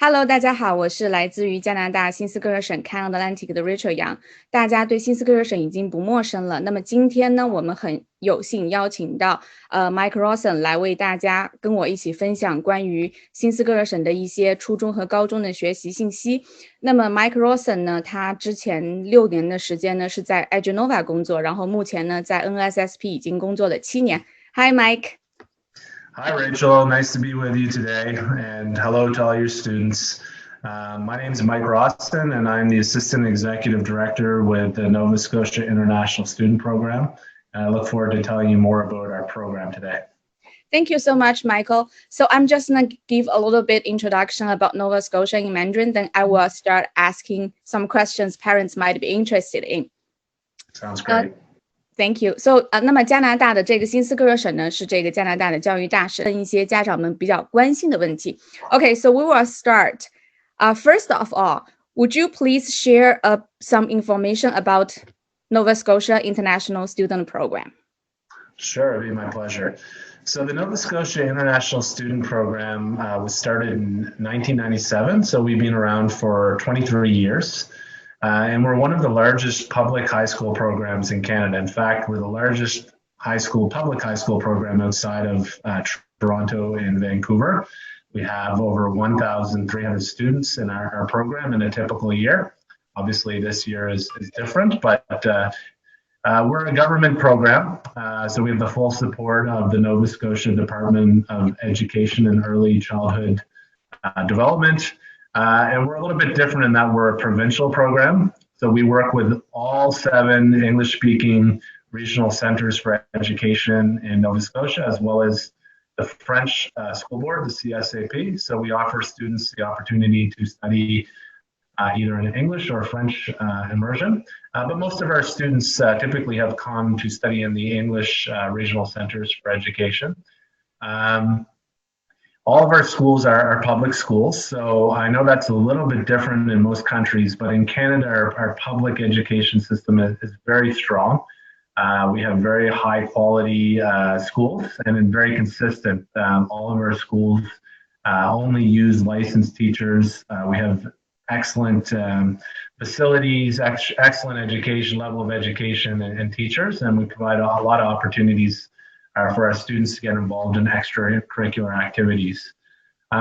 Hello，大家好，我是来自于加拿大新斯科舍省 CanAtlantic 的 Rachel 杨。大家对新斯科舍省已经不陌生了。那么今天呢，我们很有幸邀请到Mike Rosson 来为大家跟我一起分享关于新斯科舍省的一些初中和高中的学习信息。那么 Mike Rosson 呢，他之前6年的时间呢是在 Edgenova 工作，然后目前呢在 NSSP 已经工作了7年。Hi Mike。Hi Rachel, nice to be with you today, and hello to all your students. My name is Mike Rosson, and I'm the Assistant Executive Director with the Nova Scotia International Student Program. And I look forward to telling you more about our program today. Thank you so much, Michael. So I'm just going to give a little bit introduction about Nova Scotia in Mandarin, then I will start asking some questions parents might be interested in. Sounds great.Thank you. So, 那么加拿大的这个新斯科舍省呢，是这个加拿大的教育大省，问一些家长们比较关心的问题。Okay, so we will start. First of all, would you please share some information about Nova Scotia International Student Program? Sure, it'd be my pleasure. So the Nova Scotia International Student Program was started in 1997, so we've been around for 23 years.And we're one of the largest public high school programs in Canada. In fact, we're the largest public high school program outside of Toronto and Vancouver. We have over 1,300 students in our program in a typical year. Obviously, this year is different, but we're a government program. So we have the full support of the Nova Scotia Department of Education and Early Childhood Development.And we're a little bit different in that we're a provincial program. So we work with all 7 English-speaking regional centers for education in Nova Scotia, as well as the French School Board, the CSAP. So we offer students the opportunity to study either in English or French immersion. But most of our students typically have come to study in the English regional centers for education.All of our schools are public schools, so I know that's a little bit different in most countries, but in Canada, our public education system is very strong. We have very high quality schools and very consistent. All of our schools only use licensed teachers. We have excellent facilities, excellent education, level of education and teachers, and we provide a lot of opportunities for our students to get involved in extracurricular activities.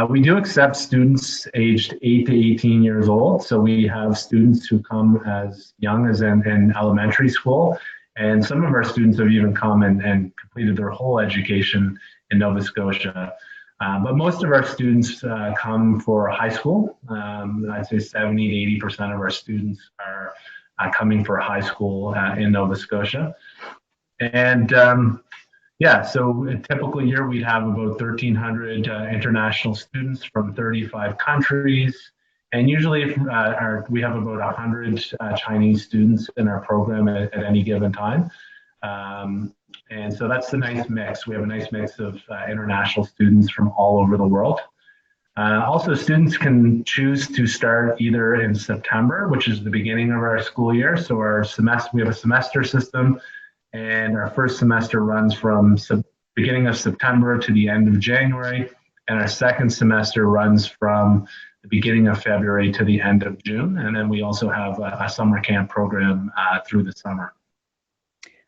We do accept students aged 8 to 18 years old. So we have students who come as young as in elementary school. And some of our students have even come and completed their whole education in Nova Scotia. But most of our students come for high school. I'd say 70 to 80% of our students are coming for high school in Nova Scotia. And so a typical year, we'd have about 1,300 international students from 35 countries. And usually we have about 100 Chinese students in our program at any given time. And so that's a nice mix. We have a nice mix of international students from all over the world. Also, students can choose to start either in September, which is the beginning of our school year. So we have a semester system.And our first semester runs from beginning of September to the end of January, and our second semester runs from the beginning of February to the end of June. And then we also have a summer camp program through the summer.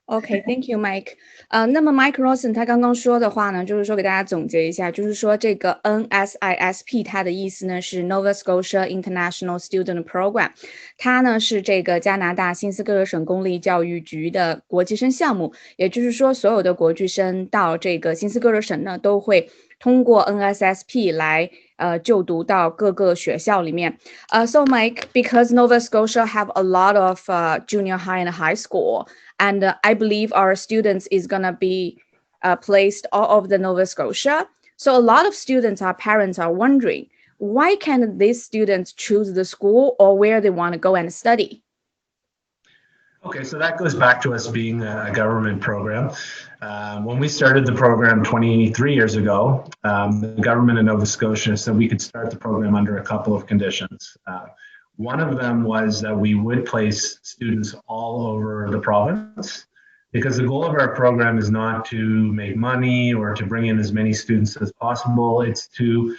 Okay, thank you, Mike. 那么 Mike Rosson 他刚刚说的话呢，就是说给大家总结一下，就是说这个 NSISP 它的意思呢是 Nova Scotia International Student Program， 它呢是这个加拿大新斯科舍省公立教育局的国际生项目，也就是说所有的国际生到这个新斯科舍省呢都会通过 NSSP 来就读到各个学校里面。So Mike, because Nova Scotia have a lot of junior high and high school,And I believe our students is going to be placed all over the Nova Scotia. So a lot of students, our parents are wondering, why can't these students choose the school or where they want to go and study? Okay, so that goes back to us being a government program. When we started the program 23 years ago, the government of Nova Scotia said we could start the program under a couple of conditions.One of them was that we would place students all over the province because the goal of our program is not to make money or to bring in as many students as possible. It's to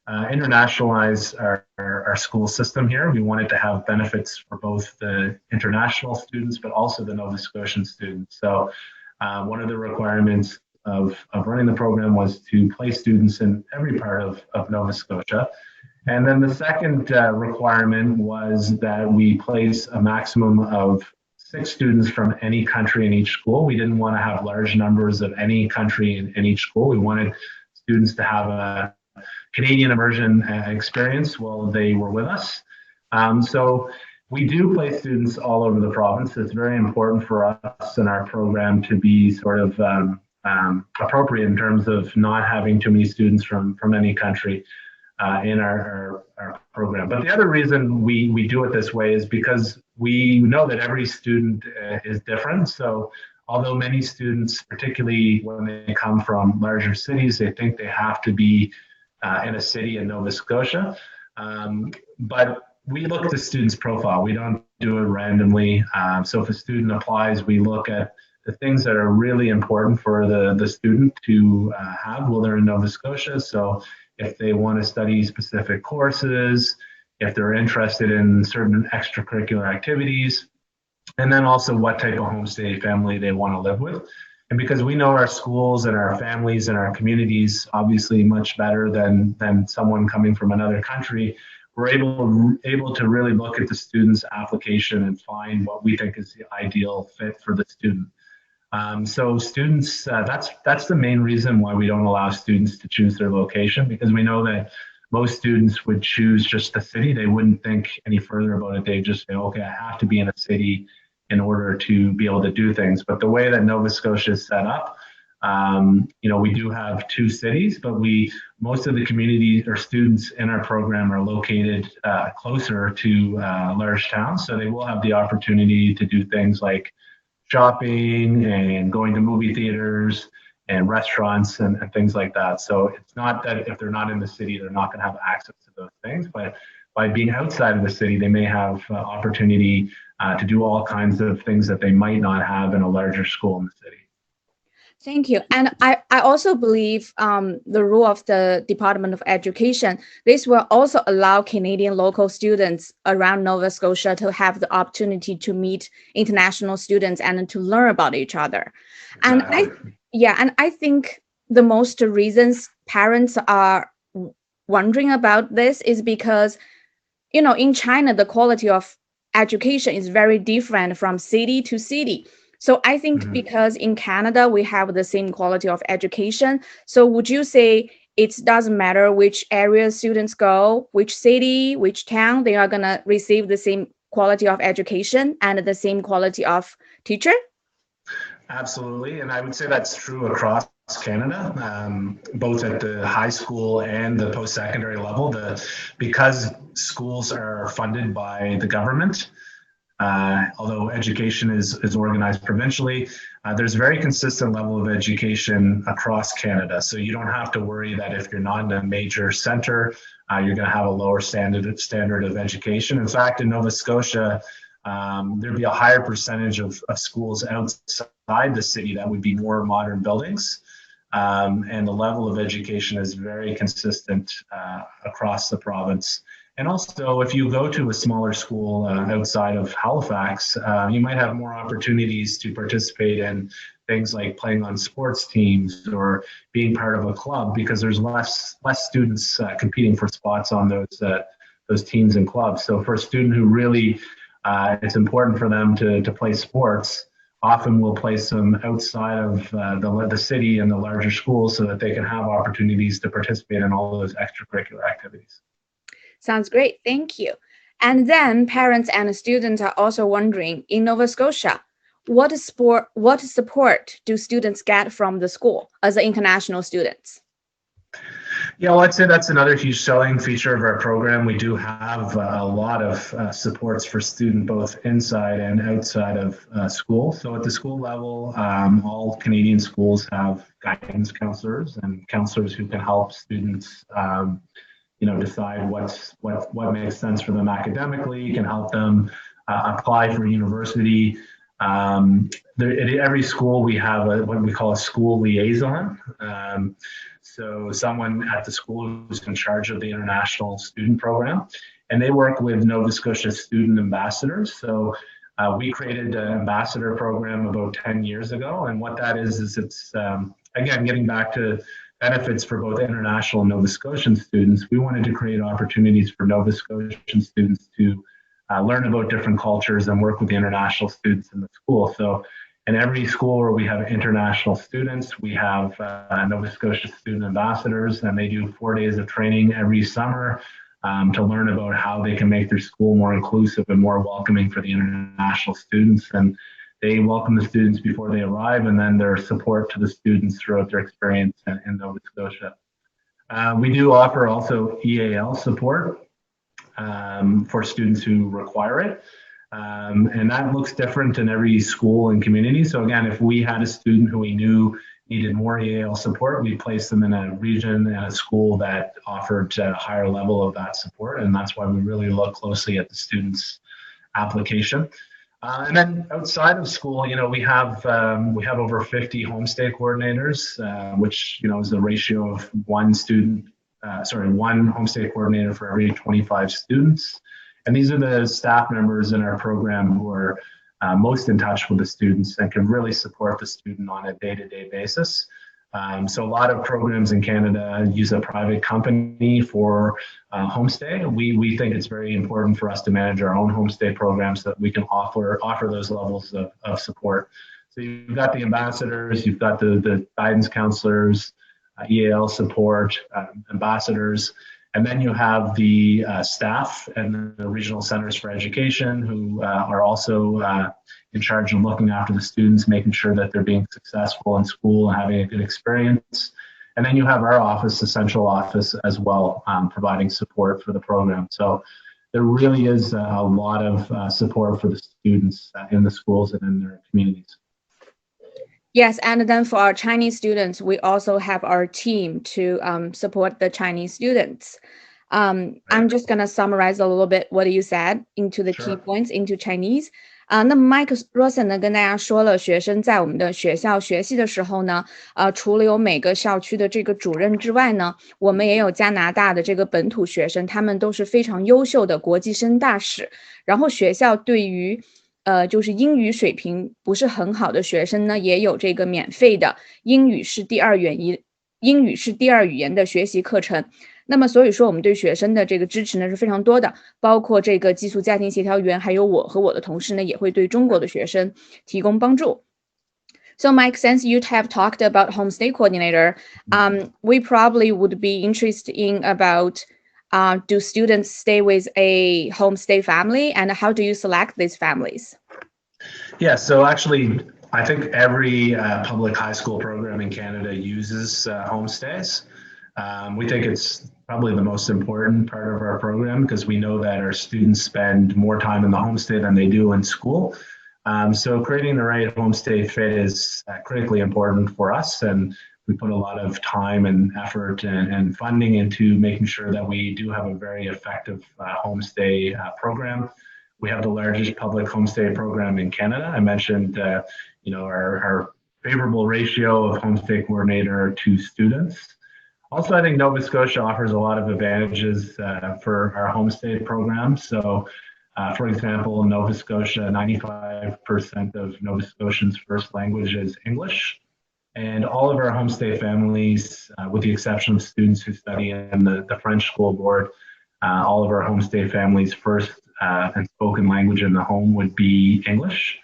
internationalize our school system here. We wanted to have benefits for both the international students, but also the Nova Scotian students. So one of the requirements of running the program was to place students in every part of Nova Scotia. And then the second requirement was that we place a maximum of 6 students from any country in each school. We didn't want to have large numbers of any country in each school. We wanted students to have a Canadian immersion experience while they were with us. So we do place students all over the province. It's very important for us in our program to be sort of appropriate in terms of not having too many students from any country in our program. But the other reason we do it this way is because we know that every student is different. So although many students, particularly when they come from larger cities, they think they have to be in a city in Nova Scotia. But we look at the student's profile. We don't do it randomly. So if a student applies, we look at the things that are really important for the student to have while they're in Nova Scotia. So if they want to study specific courses, if they're interested in certain extracurricular activities, and then also what type of homestay family they want to live with. And because we know our schools and our families and our communities obviously much better than someone coming from another country, we're able to really look at the student's application and find what we think is the ideal fit for the student. So students, that's the main reason why we don't allow students to choose their location, because we know that most students would choose just the city. They wouldn't think any further about it. They just say, okay, I have to be in a city in order to be able to do things. But the way that Nova Scotia is set up, we do have 2 cities, but most of the community or students in our program are located closer to large towns. So they will have the opportunity to do things like shopping and going to movie theaters and restaurants and things like that. So it's not that if they're not in the city, they're not going to have access to those things, but by being outside of the city, they may have opportunity to do all kinds of things that they might not have in a larger school in the city. Thank you. And I also believe the rule of the Department of Education, this will also allow Canadian local students around Nova Scotia to have the opportunity to meet international students and to learn about each other. Exactly. And I think the most reasons parents are wondering about this is because, in China, the quality of education is very different from city to city. So I think because in Canada, we have the same quality of education. So would you say it doesn't matter which area students go, which city, which town, they are going to receive the same quality of education and the same quality of teacher? Absolutely. And I would say that's true across Canada, both at the high school and the post-secondary level. Because schools are funded by the government, although education is organized provincially, there's a very consistent level of education across Canada. So you don't have to worry that if you're not in a major center, you're going to have a lower standard of education. In fact, in Nova Scotia, there'd be a higher percentage of schools outside the city that would be more modern buildings. And the level of education is very consistent across the province. And also, if you go to a smaller school outside of Halifax, you might have more opportunities to participate in things like playing on sports teams or being part of a club, because there's less students competing for spots on those teams and clubs. So for a student who really, it's important for them to play sports, often we'll place them outside of the city and the larger schools so that they can have opportunities to participate in all those extracurricular activities. Sounds great. Thank you. And then parents and students are also wondering, in Nova Scotia, what support do students get from the school as international students? Yeah, well, I'd say that's another huge selling feature of our program. We do have a lot of supports for students both inside and outside of school. So at the school level, all Canadian schools have guidance counselors and counselors who can help students decide what makes sense for them academically, can help them apply for university. Every school we have what we call a school liaison. So someone at the school who's in charge of the international student program, and they work with Nova Scotia student ambassadors. So we created an ambassador program about 10 years ago, and what that is it's again getting back to benefits for both international and Nova Scotian students. We wanted to create opportunities for Nova Scotian students to learn about different cultures and work with the international students in the school. So in every school where we have international students, we have Nova Scotia student ambassadors, and they do 4 days of training every summer to learn about how they can make their school more inclusive and more welcoming for the international students. And they welcome the students before they arrive, and then their support to the students throughout their experience in Nova Scotia. We do offer also EAL support for students who require it. And that looks different in every school and community. So again, if we had a student who we knew needed more EAL support, we placed them in a region and a school that offered a higher level of that support. And that's why we really look closely at the student's application. And then outside of school, we have over 50 homestay coordinators, which is the ratio of one homestay coordinator for every 25 students. And these are the staff members in our program who are most in touch with the students and can really support the student on a day-to-day basis. So a lot of programs in Canada use a private company for homestay. We think it's very important for us to manage our own homestay programs so that we can offer those levels of support. So you've got the ambassadors, you've got the guidance counselors, EAL support, ambassadors, and then you have the staff and the regional centers for education who are also in charge of looking after the students, making sure that they're being successful in school and having a good experience. And then you have our office, the central office as well, providing support for the program. So there really is a lot of support for the students in the schools and in their communities. Yes, and then for our Chinese students, we also have our team to support the Chinese students. I'm just going to summarize a little bit what you said into the key points into Chinese. 那么 Mike Rosson 呢跟大家说了，学生在我们的学校学习的时候呢，除了有每个校区的这个主任之外呢，我们也有加拿大的这个本土学生，他们都是非常优秀的国际生大使。然后学校对于就是英语水平不是很好的学生呢，也有这个免费的英语是第二语言的学习课程。那么所以说我们对学生的这个支持呢是非常多的，包括这个寄宿家庭协调员，还有我和我的同事呢也会对中国的学生提供帮助。So Mike, since you have talked about homestay coordinator, we probably would be interested in about do students stay with a homestay family, and how do you select these families? Yeah, so actually, I think every public high school program in Canada uses homestays. We think it's probably the most important part of our program because we know that our students spend more time in the homestay than they do in school. So creating the right homestay fit is critically important for us, and we put a lot of time and effort and funding into making sure that we do have a very effective homestay program. We have the largest public homestay program in Canada. I mentioned, our favorable ratio of homestay coordinator to students. Also, I think Nova Scotia offers a lot of advantages for our homestay program. So, for example, in Nova Scotia, 95% of Nova Scotians' first language is English. And all of our homestay families, with the exception of students who study in the French school board, all of our homestay families' first and spoken language in the home would be English.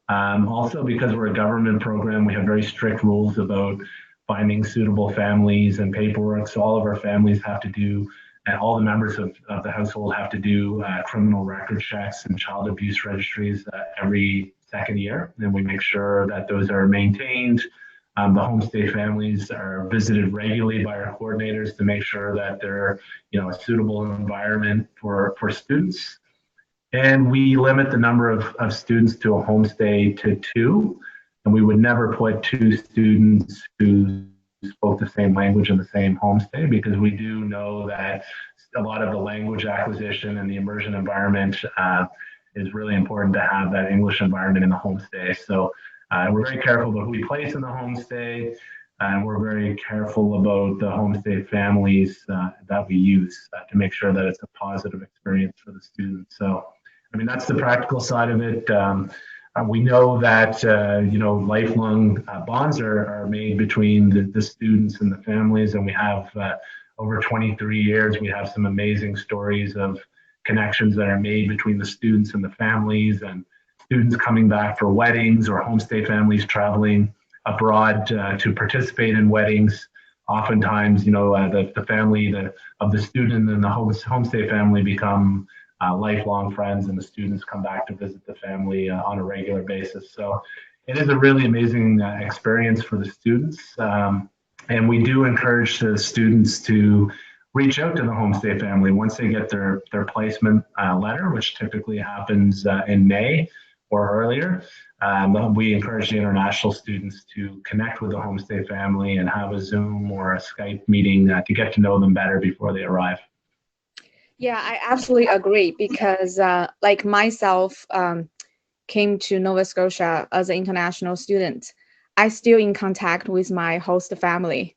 Also, because we're a government program, we have very strict rules about finding suitable families and paperwork. So all of our families have to do, and all the members of the household have to do criminal record checks and child abuse registries every second year. And we make sure that those are maintained. The homestay families are visited regularly by our coordinators to make sure that they're, a suitable environment for students. And we limit the number of students to a homestay to 2. And we would never put 2 students who spoke the same language in the same homestay, because we do know that a lot of the language acquisition and the immersion environment is really important to have that English environment in the homestay. So we're very careful about who we place in the homestay, and we're very careful about the homestay families that we use to make sure that it's a positive experience for the students. So, I mean, that's the practical side of it. We know that, lifelong bonds are made between the students and the families, and we have over 23 years, we have some amazing stories of connections that are made between the students and the families, and students coming back for weddings or homestay families traveling abroad to participate in weddings. Oftentimes, the family of the student and the homestay family become lifelong friends, and the students come back to visit the family on a regular basis. So it is a really amazing experience for the students. And we do encourage the students to reach out to the homestay family once they get their placement letter, which typically happens in May or earlier. We encourage the international students to connect with the homestay family and have a Zoom or a Skype meeting to get to know them better before they arrive. Yeah, I absolutely agree, because like myself came to Nova Scotia as an international student. I still in contact with my host family,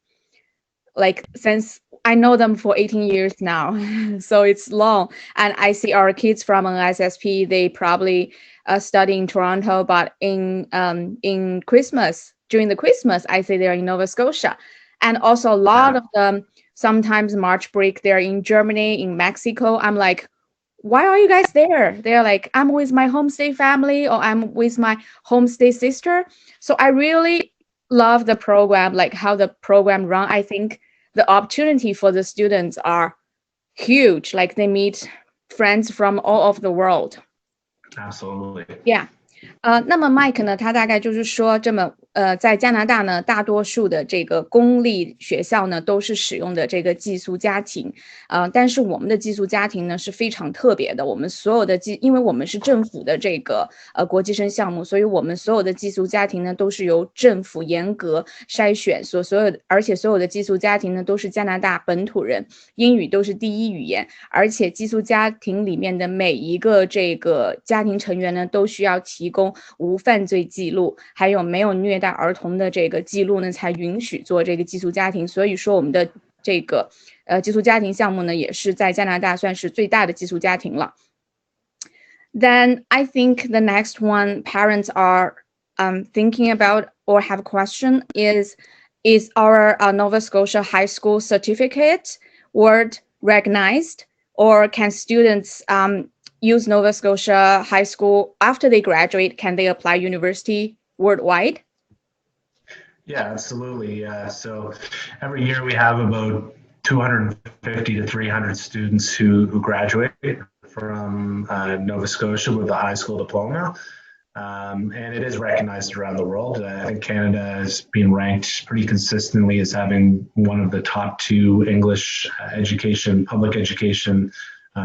like since I know them for 18 years now. So it's long, and I see our kids from an SSP, they probably study in Toronto, but in Christmas, during the Christmas, I see they're in Nova Scotia. And also a lot of them, sometimes March break, they're in Germany, in Mexico. I'm like, why are you guys there? They're like, I'm with my homestay family, or I'm with my homestay sister. So I really love the program, like how the program run. I think the opportunity for the students are huge. Like they meet friends from all over the world. Absolutely. Yeah. 那么 Mike 呢，他大概就是说，在加拿大呢，大多数的这个公立学校呢，都是使用的这个寄宿家庭，但是我们的寄宿家庭呢是非常特别的，我们所有的因为我们是政府的这个国际生项目，所以我们所有的寄宿家庭呢都是由政府严格筛选，而且所有的寄宿家庭呢都是加拿大本土人，英语都是第一语言，而且寄宿家庭里面的每一个这个家庭成员呢都需要提供无犯罪记录，还有没有虐待儿童的这个记录呢，才允许做这个寄宿家庭。所以说我们的这个寄宿家庭项目呢，也是在加拿大算是最大的寄宿家庭了。Then I think the next one parents are thinking about or have a question is our Nova Scotia high school certificate word recognized, or can students use Nova Scotia high school after they graduate? Can they apply university worldwide? Yeah, absolutely. So every year we have about 250 to 300 students who graduate from Nova Scotia with a high school diploma. And it is recognized around the world. I think Canada has been ranked pretty consistently as having one of the top 2 English public education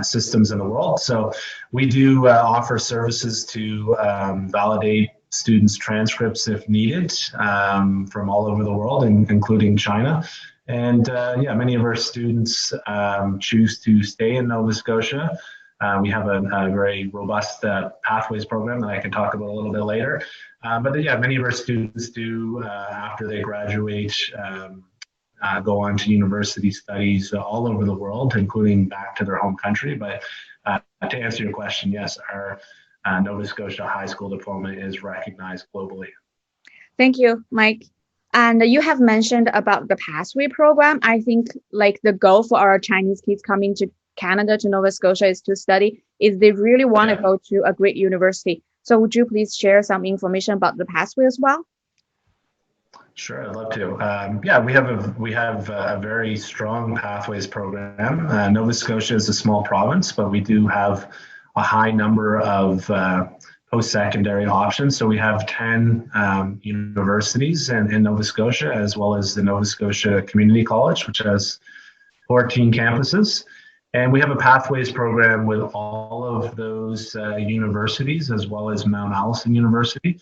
systems in the world. So we do offer services to validate students' transcripts if needed from all over the world, including China. And many of our students choose to stay in Nova Scotia. We have a very robust pathways program that I can talk about a little bit later. But many of our students do, after they graduate, go on to university studies all over the world, including back to their home country. But to answer your question, yes, our Nova Scotia high school diploma is recognized globally. Thank you, Mike. And you have mentioned about the pathway program. I think like the goal for our Chinese kids coming to Canada, to Nova Scotia, is to study, is they really want to go to a great university. So would you please share some information about the pathway as well? Sure, I'd love to. We have a very strong pathways program. Nova Scotia is a small province, but we do have a high number of post-secondary options. So we have 10 universities in Nova Scotia, as well as the Nova Scotia Community College, which has 14 campuses. And we have a pathways program with all of those universities, as well as Mount Allison University.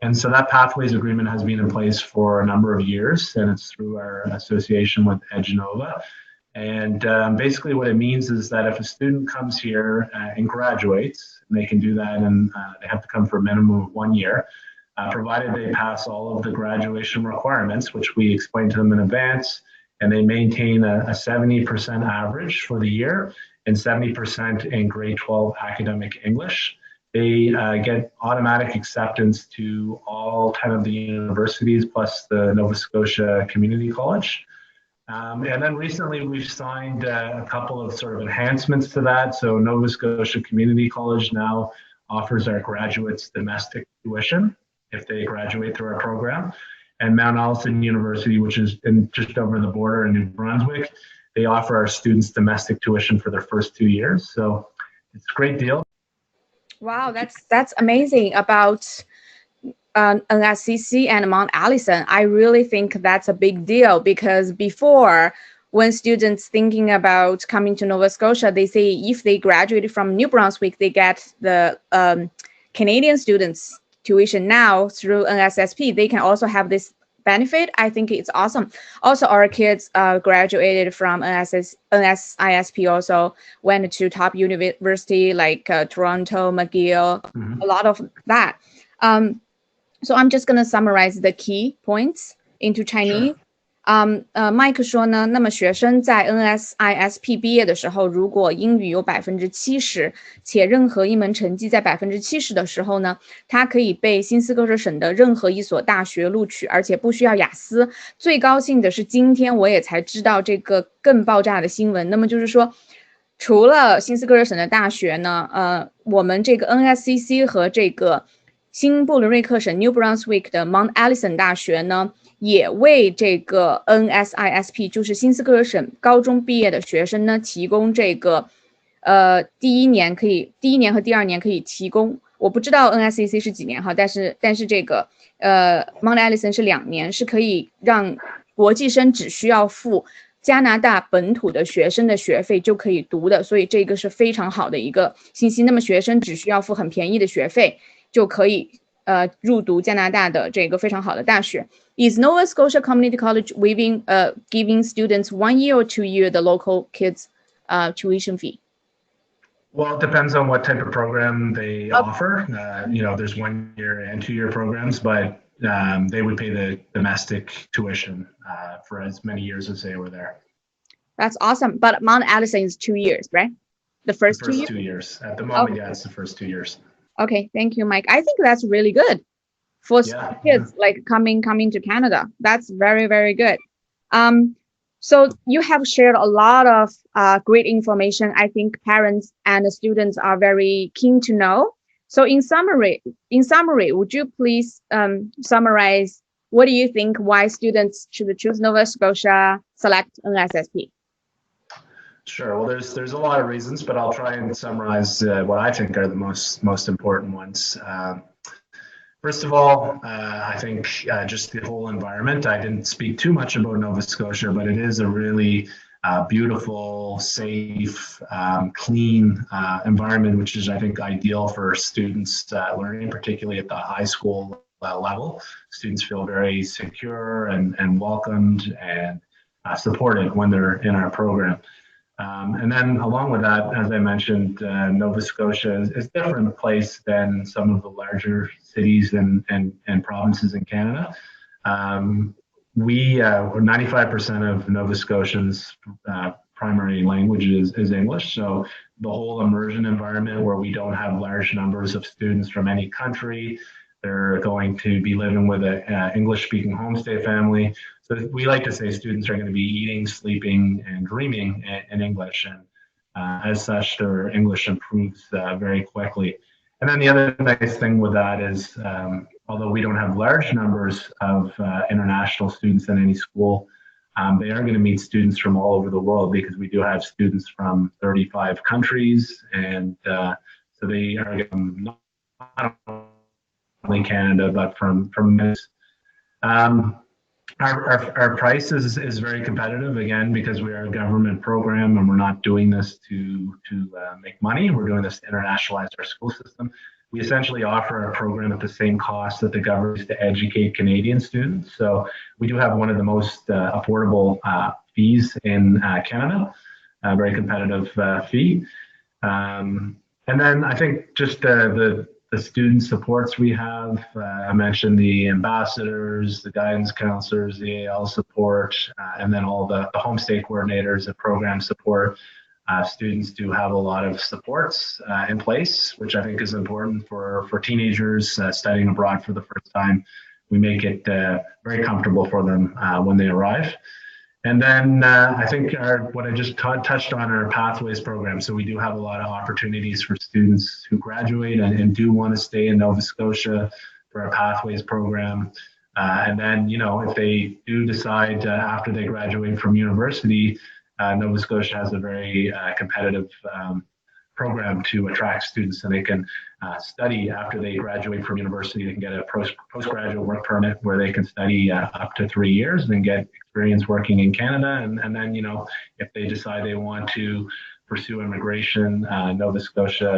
And so that pathways agreement has been in place for a number of years, and it's through our association with EduNova. And basically what it means is that if a student comes here and graduates, and they can do that, and they have to come for a minimum of 1 year, provided they pass all of the graduation requirements, which we explain to them in advance, and they maintain a 70% average for the year and 70% in grade 12 academic English, they get automatic acceptance to all 10 of the universities plus the Nova Scotia Community College. And then recently we've signed a couple of sort of enhancements to that. So Nova Scotia Community College now offers our graduates domestic tuition if they graduate through our program. And Mount Allison University, which is just over the border in New Brunswick, they offer our students domestic tuition for their first 2 years. So it's a great deal. Wow, that's amazing about NSCC and Mount Allison. I really think that's a big deal because before, when students thinking about coming to Nova Scotia, they say if they graduated from New Brunswick, they get the Canadian students tuition. Now through NSSP, they can also have this benefit. I think it's awesome. Also, our kids graduated from NSISP, also went to top university like Toronto, McGill, a lot of that. So I'm just going to summarize the key points into Chinese. Mike 说呢，那么学生在 NSISP 毕业的时候，如果英语有70%，且任何一门成绩在70%的时候呢，他可以被新斯科舍省的任何一所大学录取，而且不需要雅思。最高兴的是，今天我也才知道这个更爆炸的新闻。那么就是说，除了新斯科舍省的大学呢，我们这个 NSCC 和这个新布伦瑞克省 New Brunswick 的 Mount Allison 大学呢，也为这个 NSISP 就是新斯科舍省高中毕业的学生呢提供这个第一年和第2年可以提供，我不知道 NSCC 是几年哈，但是这个Mount Allison 是2年，是可以让国际生只需要付加拿大本土的学生的学费就可以读的，所以这个是非常好的一个信息。那么学生只需要付很便宜的学费就可以入读加拿大的这个非常好的大学。Is Nova Scotia Community College giving students 1 year or 2 year the local kids tuition fee? Well, it depends on what type of program they offer. There's 1 year and 2 year programs, but they would pay the domestic tuition for as many years as they were there. That's awesome. But Mount Allison is 2 years, right? The first 2 years? 2 years. At the moment, yeah, it's the first 2 years. Okay, thank you, Mike. I think that's really good for kids like coming to Canada. That's very, very good. So you have shared a lot of great information. I think parents and the students are very keen to know. So in summary, would you please summarize what do you think why students should choose Nova Scotia, select NSSP? Sure. Well, there's a lot of reasons, but I'll try and summarize what I think are the most important ones. First of all, I think just the whole environment. I didn't speak too much about Nova Scotia, but it is a really beautiful, safe, clean environment, which is, I think, ideal for students learning, particularly at the high school level. Students feel very secure and welcomed and supported when they're in our program. And then along with that, as I mentioned, Nova Scotia is a different place than some of the larger cities and provinces in Canada. 95% of Nova Scotians' primary language is English. So the whole immersion environment where we don't have large numbers of students from any country, they're going to be living with an English-speaking homestay family. So we like to say students are going to be eating, sleeping, and dreaming in English. And as such, their English improves very quickly. And then the other nice thing with that is, although we don't have large numbers of international students in any school, they are going to meet students from all over the world because we do have students from 35 countries. And so they are getting not only Canada, but from Our price is very competitive, again, because we are a government program and we're not doing this to make money. We're doing this to internationalize our school system. We essentially offer our program at the same cost that the government is to educate Canadian students. So we do have one of the most affordable fees in Canada, a very competitive fee. And then I think just the student supports we have, I mentioned the ambassadors, the guidance counselors, the AL support, and then all the homestay coordinators and program support. Students do have a lot of supports in place, which I think is important for teenagers studying abroad for the first time. We make it very comfortable for them when they arrive. And then I think what I just touched on, our Pathways program. So we do have a lot of opportunities for students who graduate and do want to stay in Nova Scotia for our Pathways program. And then, if they do decide after they graduate from university, Nova Scotia has a very competitive program to attract students, and they can study after they graduate from university. They can get a postgraduate work permit where they can study up to 3 years and then get experience working in Canada. And then, if they decide they want to pursue immigration, Nova Scotia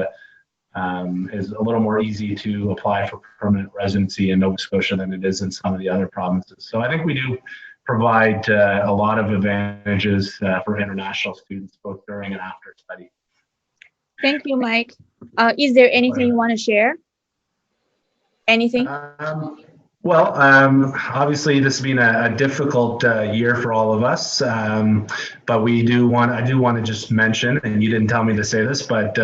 is a little more easy to apply for permanent residency in Nova Scotia than it is in some of the other provinces. So I think we do provide a lot of advantages for international students, both during and after study. Thank you, Mike. Is there anything you want to share? Anything? Well, obviously this has been a difficult year for all of us, but I do want to just mention, and you didn't tell me to say this, but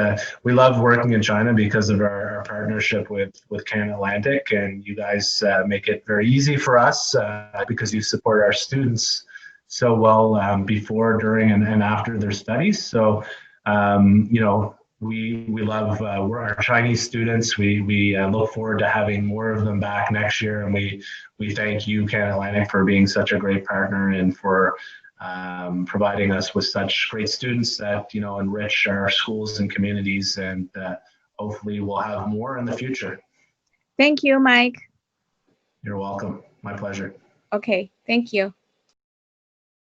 we love working in China because of our partnership with CanAtlantic, and you guys make it very easy for us because you support our students so well before, during, and after their studies. So, we love our Chinese students. We look forward to having more of them back next year, and we thank you, CanAtlantic, for being such a great partner and for providing us with such great students that enrich our schools and communities, and hopefully we'll have more in the future. Thank you, Mike. You're welcome. My pleasure. Okay, thank you.